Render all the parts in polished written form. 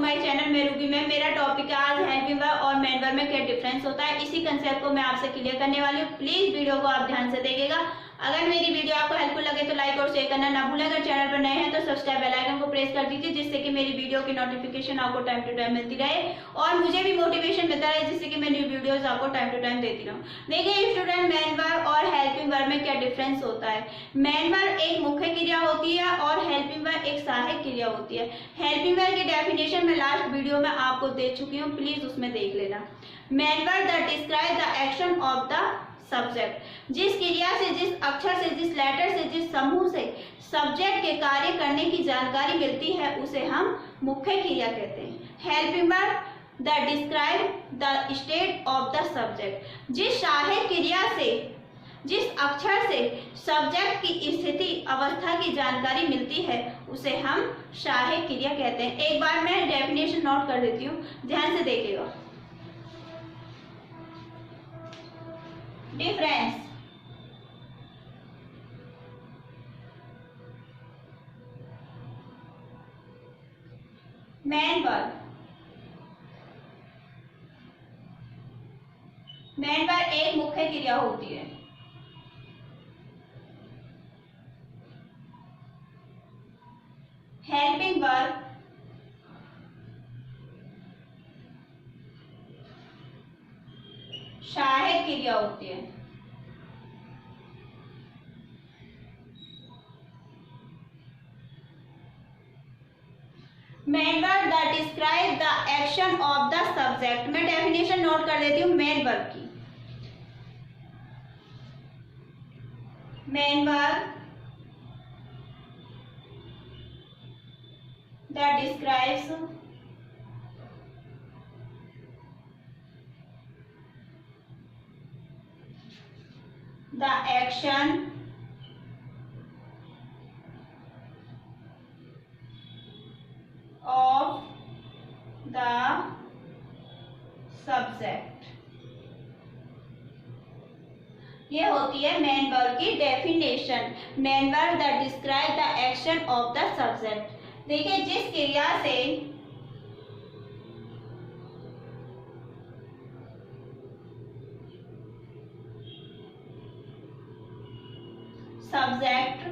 My channel मैं Ruby में। मेरा टॉपिक है आज हेल्पिंग वर्ब और मेन वर्ब में क्या डिफरेंस होता है। इसी कंसेप्ट को मैं आपसे क्लियर करने वाली हूँ। प्लीज वीडियो को आप ध्यान से देखिएगा। अगर मेरी वीडियो आपको हेल्पफुल लगे तो लाइक और शेयर करना ना भूलें। अगर चैनल पर नए हैं तो सब्सक्राइब बेल आइकन को प्रेस कर दीजिए, जिससे कि मेरी वीडियो की नोटिफिकेशन आपको टाइम टू टाइम मिलती रहे और मुझे भी मोटिवेशन मिलता रहे, जिससे कि मैं न्यू वीडियोस आपको टाइम टू टाइम देती रहूं। देखिए स्टूडेंट, मेन वर्ब और हेल्पिंग वर्ब में क्या डिफरेंस होता है। मेन वर्ब एक मुख्य क्रिया होती है और हेल्पिंग वर्ब एक सहायक क्रिया होती है। हेल्पिंग वर्ब की डेफिनेशन में लास्ट वीडियो में आपको दे चुकी हूँ, प्लीज उसमें देख लेना। Main verb that describe the action of the subject. जिस क्रिया से, जिस अक्षर से, जिस लेटर से, जिस समूह से सब्जेक्ट के कार्य करने की जानकारी मिलती है उसे हम मुख्य क्रिया कहते हैं। Helping verb that describe the state of the subject. जिस सहायक क्रिया से, जिस अक्षर से सब्जेक्ट की स्थिति, अवस्था की जानकारी मिलती है उसे हम सहायक क्रिया कहते हैं। एक बार मैं डेफिनेशन नोट कर देती हूँ, ध्यान से देखिएगा। Difference, main verb. Main verb एक मुख्य क्रिया होती है। हेल्पिंग वर्ब सहायक क्रिया होती है। Main verb that describe the action of the subject. मैं डेफिनेशन नोट कर देती हूँ मेन वर्ब की। Main verb that describes the action of the subject। ये होती है मेन वर्ब की definition. Main verb that describe the action of the subject. देखिए, जिस क्रिया से सब्जेक्ट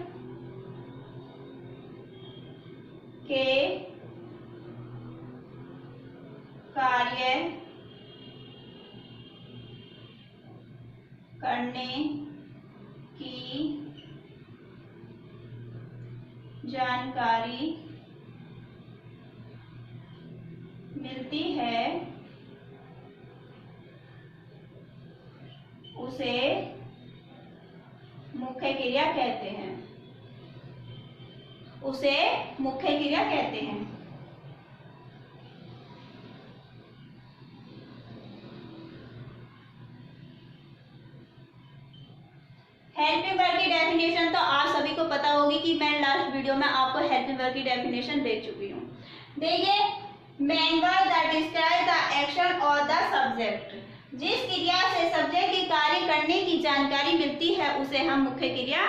के कार्य करने की जानकारी मिलती है उसे मुख्य क्रिया कहते हैं। उसे मुख्य क्रिया कहते हैं। हेल्पिंग वर्ब की डेफिनेशन तो आप सभी को पता होगी कि मैं लास्ट वीडियो में आपको हेल्पिंग वर्ब की डेफिनेशन दे चुकी हूँ। देखिए, main verb that describe the action of the subject. जिस क्रिया से सब्जेक्ट के कार्य करने की जानकारी मिलती है उसे हम मुख्य क्रिया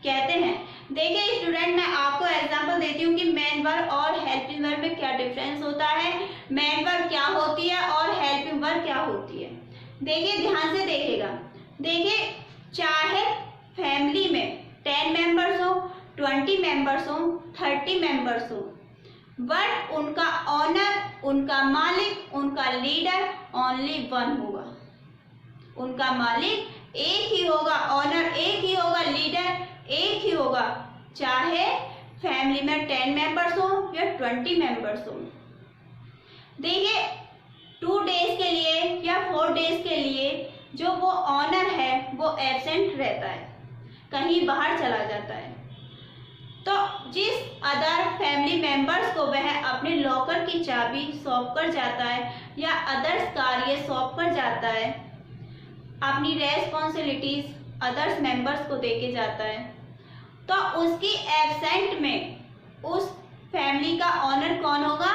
कहते हैं। देखिए स्टूडेंट, मैं आपको एग्जांपल देती हूँ कि मेन वर्ब और हेल्पिंग वर्ब में क्या डिफरेंस होता है, मेन वर्ब क्या होती है और हेल्पिंग वर्ब क्या होती है। देखिए, ध्यान से देखिएगा। देखिए, चाहे फैमिली में 10 मेंबर्स हो, 20 मेंबर्स हो, 30 मेंबर्स हो, बट उनका ऑनर, उनका मालिक, उनका लीडर ओनली वन होगा। उनका मालिक एक ही होगा, ऑनर एक ही होगा, लीडर एक ही होगा, चाहे फैमिली में 10 मेंबर्स हो या 20 मेंबर्स हो। देखिए, 2 डेज के लिए या 4 डेज के लिए जो वो ऑनर है वो एब्सेंट रहता है, कहीं बाहर चला जाता है, तो जिस अदर फैमिली मेंबर्स को वह अपने लॉकर की चाबी सौंप कर जाता है या अदर्स कार्य सौंप कर जाता है, अपनी रेस्पॉन्सिबिलिटीज अदर्स मेंबर्स को देके जाता है, तो उसकी एब्सेंट में उस फैमिली का ऑनर कौन होगा?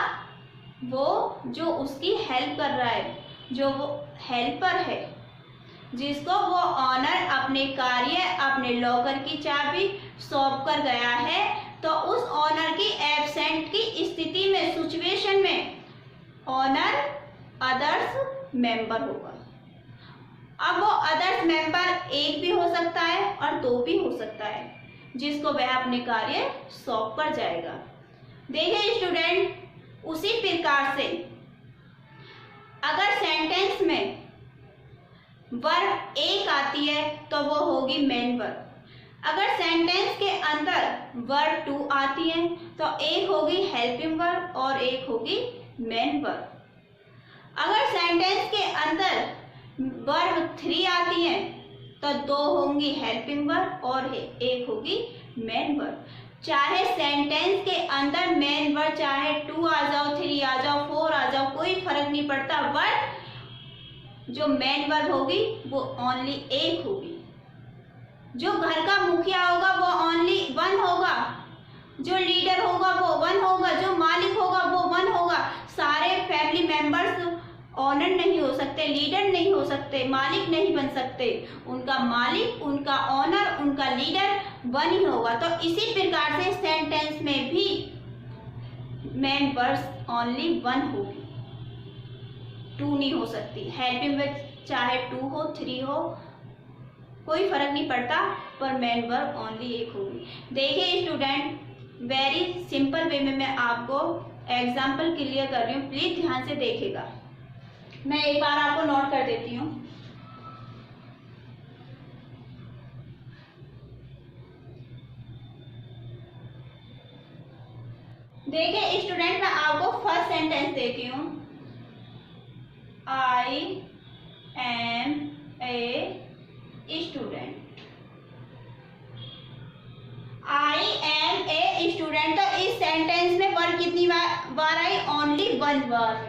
वो जो उसकी हेल्प कर रहा है, जो वो हेल्पर है, जिसको वो ऑनर अपने कार्य, अपने लॉकर की चाबी सौंप कर गया है, तो उस ऑनर की एब्सेंट की स्थिति में, सिचुएशन में मेंबर होगा। अब वो अदर्स मेंबर एक भी हो सकता है और दो भी हो सकता है, जिसको वह अपने कार्य सौंप कर जाएगा। देखिए स्टूडेंट, उसी प्रकार से अगर सेंटेंस में वर्ब एक आती है तो वो होगी मेन वर्ब। अगर सेंटेंस के अंदर वर्ब टू आती है तो एक होगी हेल्पिंग वर्ब और एक होगी मेन वर्ब। अगर सेंटेंस के अंदर वर्ब थ्री आती है तो दो होंगी हेल्पिंग वर्ब और एक होगी मेन वर्ब। चाहे सेंटेंस के अंदर मेन वर्ब चाहे टू आ जाओ, थ्री आ जाओ, फोर आ जाओ, कोई फर्क नहीं पड़ता, बट जो मेन वर्ब होगी वो ओनली एक होगी। जो घर का मुखिया होगा वो ओनली वन होगा, जो लीडर होगा वो वन होगा, जो मालिक होगा वो वन होगा। सारे फैमिली मेंबर्स ऑनर नहीं हो सकते, लीडर नहीं हो सकते, मालिक नहीं बन सकते। उनका मालिक, उनका ऑनर, उनका लीडर वन ही होगा। तो इसी प्रकार से सेंटेंस में भी मेन वर्ब ओनली वन होगी, टू नहीं हो सकती। हेल्पिंग वर्ब चाहे टू हो, थ्री हो, कोई फर्क नहीं पड़ता, पर मेन वर्ब ओनली एक होगी। देखिए स्टूडेंट, वेरी सिंपल वे में मैं आपको एग्जाम्पल क्लियर कर रही हूँ, प्लीज ध्यान से देखिएगा। मैं एक बार आपको नोट कर देती हूँ। देखिए स्टूडेंट, मैं आपको फर्स्ट सेंटेंस देती हूँ। I am a student. I am a student, तो इस सेंटेंस में वर्ब कितनी बार आई? Only one bar.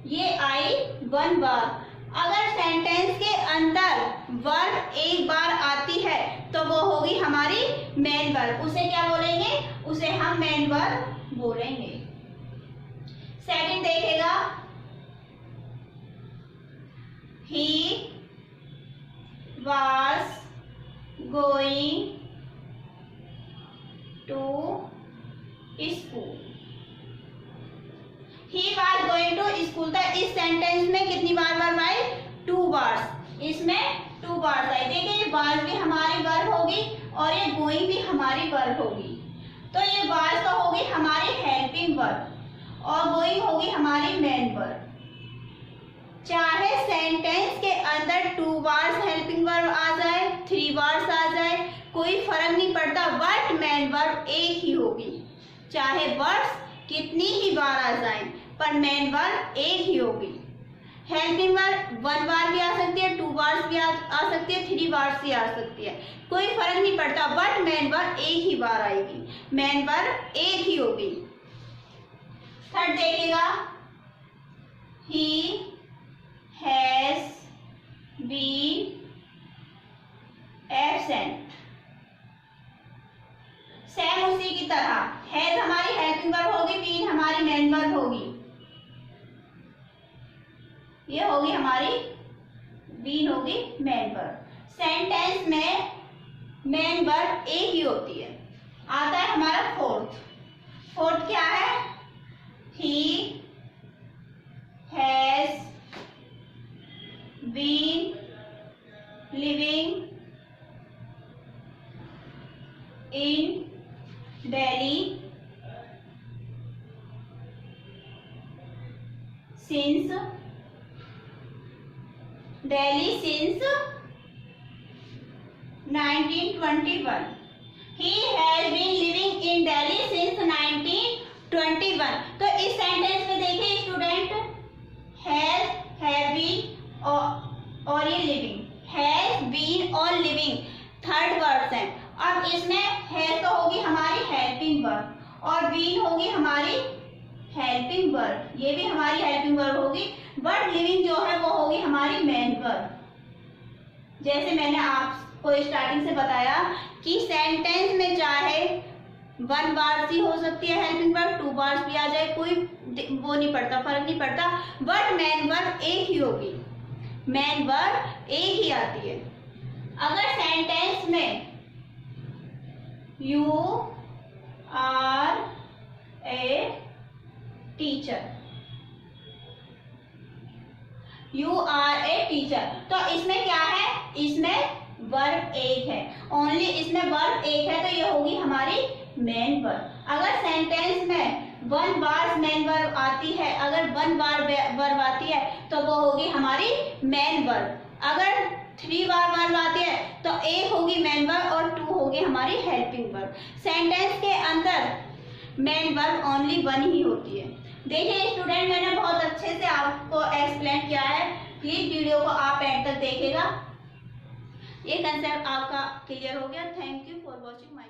ये आई वन बार। अगर सेंटेंस के अंदर वर्ब एक बार आती है तो वो होगी हमारी मेन वर्ब। उसे क्या बोलेंगे? उसे हम मेन वर्ब बोलेंगे। सेकंड देखेगा, ही was going to school। He was going to school। तो इस सेंटेंस में कितनी बार वर्ब आई? टू बार। इसमें टू बार आई। देखिए ये was भी हमारी वर्ब होगी और ये going भी हमारी वर्ब होगी। तो ये was तो होगी हमारी हेल्पिंग वर्ब और going होगी हमारी मेन वर्ब। चाहे सेंटेंस के अंदर टू बार्स हेल्पिंग वर्ब आ जाए, थ्री बार्स आ जाए, कोई फर्क नहीं पड़ता, बट मेन वर्ब एक ही होगी। चाहे वर्ब्स कितनी ही बार आ जाए, पर मेन वर्ब एक ही होगी। हेल्पिंग वर्ब वन बार भी आ सकती है, टू बार्स भी आ सकती है, थ्री बार्स भी आ सकती है, कोई फर्क नहीं पड़ता, बट मेन वर्ब एक ही बार आएगी, मेन वर्ब एक ही होगी। थर्ड देखिएगा, ही has been absent। सेम उसी की तरह हैज हमारी हेल्पिंग वर्ब होगी, बीन हमारी मेन वर्ब होगी। ये होगी हमारी बीन होगी मेन वर्ब। सेंटेंस में मेन वर्ब एक ही होती है। आता है हमारा फोर्थ। फोर्थ क्या है? He has been living in Delhi since 1921। He has been living in Delhi since 1921। तो इस सेंटेंस में देखिए स्टूडेंट, हैज, हैव बीन और ये लिविंग, हैज बीन और लिविंग थर्ड वर्ड्स हैं। अब इसमें हैज तो होगी हमारी हेल्पिंग वर्ब और बीन होगी हमारी हेल्पिंग वर्ब, ये भी हमारी हेल्पिंग वर्ब होगी, बट लिविंग जो है वो होगी हमारी मेन वर्ब। जैसे मैंने आपको स्टार्टिंग से बताया कि सेंटेंस में चाहे वन बार ही हो सकती है हेल्पिंग वर्ब, टू बार्स भी आ जाए, कोई वो नहीं पड़ता, फर्क नहीं पड़ता, बट मेन वर्ब एक ही होगी, मेन वर्ब एक ही आती है। अगर सेंटेंस में you are a teacher, you are a teacher. तो इसमें क्या है, इसमें वर्ब एक है, ओनली इसमें वर्ब एक है, तो ये होगी हमारी मेन वर्ब। अगर सेंटेंस में वन बार मेन वर्ब आती है, अगर वन बार वर्ब आती है तो वो होगी हमारी मेन वर्ब। अगर 3 बार वर्ब आती है तो एक होगी मेन वर्ब और 2 होगी हमारी हेल्पिंग वर्ब। सेंटेंस के अंदर मेन वर्ब ओनली 1 ही होती है। देखिए स्टूडेंट, मैंने बहुत अच्छे से आपको एक्सप्लेन किया है, प्लीज वीडियो को आप एंड तक देखिएगा। ये कंसेप्ट आपका क्लियर हो गया। Thank you for watching my